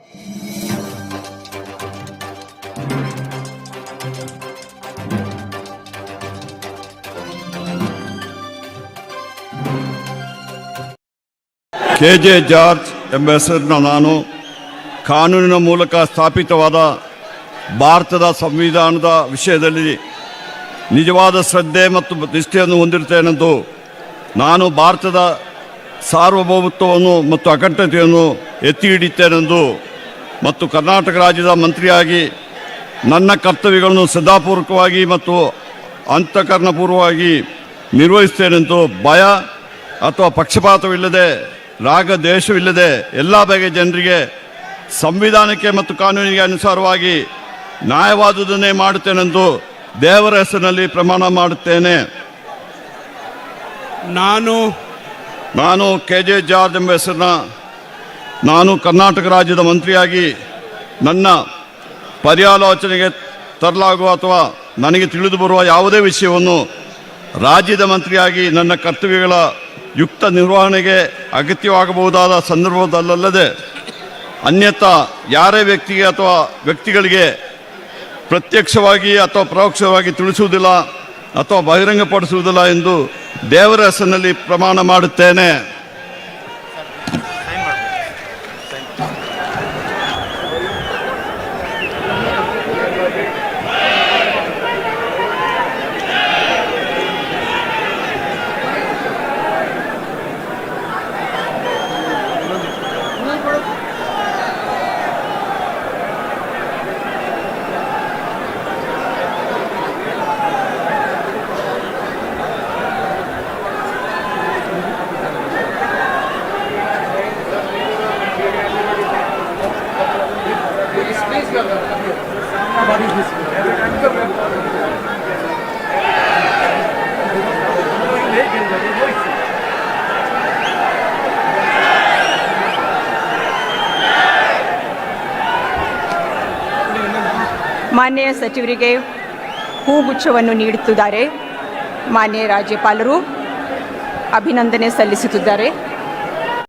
KJ George ಎಂಬ ಹೆಸರಿನ ನಾನು ಕಾನೂನಿನ ಮೂಲಕ ಸ್ಥಾಪಿತವಾದ ಭಾರತದ ಸಂವಿಧಾನದ ವಿಷಯದಲ್ಲಿ ನಿಜವಾದ ಶ್ರದ್ಧೆ ಮತ್ತು ನಿಷ್ಠೆಯನ್ನು ಹೊಂದಿರುತ್ತೇನೆಂದು ನಾನು ಭಾರತದ ಸಾರ್ವಭೌಮತ್ವವನ್ನು ಮತ್ತು ಅಖಂಡತೆಯನ್ನು ಎತ್ತಿ ಹಿಡಿಯುತ್ತೇನೆಂದು ಮತ್ತು ಕರ್ನಾಟಕ ರಾಜ್ಯದ ಮಂತ್ರಿಯಾಗಿ ನನ್ನ ಕರ್ತವ್ಯಗಳನ್ನು ಶ್ರದ್ಧಾಪೂರ್ವಕವಾಗಿ ಮತ್ತು ಅಂತಃಕರಣಪೂರ್ವಕವಾಗಿ ನಿರ್ವಹಿಸುತ್ತೇನೆಂದು ಭಯ ಅಥವಾ ಪಕ್ಷಪಾತವಿಲ್ಲದೆ ರಾಗ ದ್ವೇಷವಿಲ್ಲದೆ ಎಲ್ಲ ಬಗೆಯ ಜನರಿಗೆ ಸಂವಿಧಾನಕ್ಕೆ ಮತ್ತು ಕಾನೂನಿಗೆ ಅನುಸಾರವಾಗಿ ನ್ಯಾಯವಾದುದನ್ನೇ ಮಾಡುತ್ತೇನೆಂದು ದೇವರ ಹೆಸರಿನಲ್ಲಿ ಪ್ರಮಾಣ ಮಾಡುತ್ತೇನೆ. ನಾನು KJ ಜಾರ್ಜ್ ಎಂಬ ಹೆಸರಿನ ನಾನು ಕರ್ನಾಟಕ ರಾಜ್ಯದ ಮಂತ್ರಿಯಾಗಿ ನನ್ನ ಪರ್ಯಾಲೋಚನೆಗೆ ತರಲಾಗುವ ಅಥವಾ ನನಗೆ ತಿಳಿದು ಬರುವ ಯಾವುದೇ ವಿಷಯವನ್ನು ರಾಜ್ಯದ ಮಂತ್ರಿಯಾಗಿ ನನ್ನ ಕರ್ತವ್ಯಗಳ ಯುಕ್ತ ನಿರ್ವಹಣೆಗೆ ಅಗತ್ಯವಾಗಬಹುದಾದ ಸಂದರ್ಭದಲ್ಲದೆ ಅನ್ಯಥಾ ಯಾರೇ ವ್ಯಕ್ತಿಗೆ ಅಥವಾ ವ್ಯಕ್ತಿಗಳಿಗೆ ಪ್ರತ್ಯಕ್ಷವಾಗಿ ಅಥವಾ ಪರೋಕ್ಷವಾಗಿ ತಿಳಿಸುವುದಿಲ್ಲ ಅಥವಾ ಬಹಿರಂಗಪಡಿಸುವುದಿಲ್ಲ ಎಂದು ದೇವರ ಹೆಸರಿನಲ್ಲಿ ಪ್ರಮಾಣ ಮಾಡುತ್ತೇನೆ. ಮಾನ್ಯ ಸಚಿವರಿಗೆ ಹೂಗುಚ್ಛವನ್ನು ನೀಡುತ್ತಿದ್ದಾರೆ. ಮಾನ್ಯ ರಾಜ್ಯಪಾಲರು ಅಭಿನಂದನೆ ಸಲ್ಲಿಸುತ್ತಿದ್ದಾರೆ.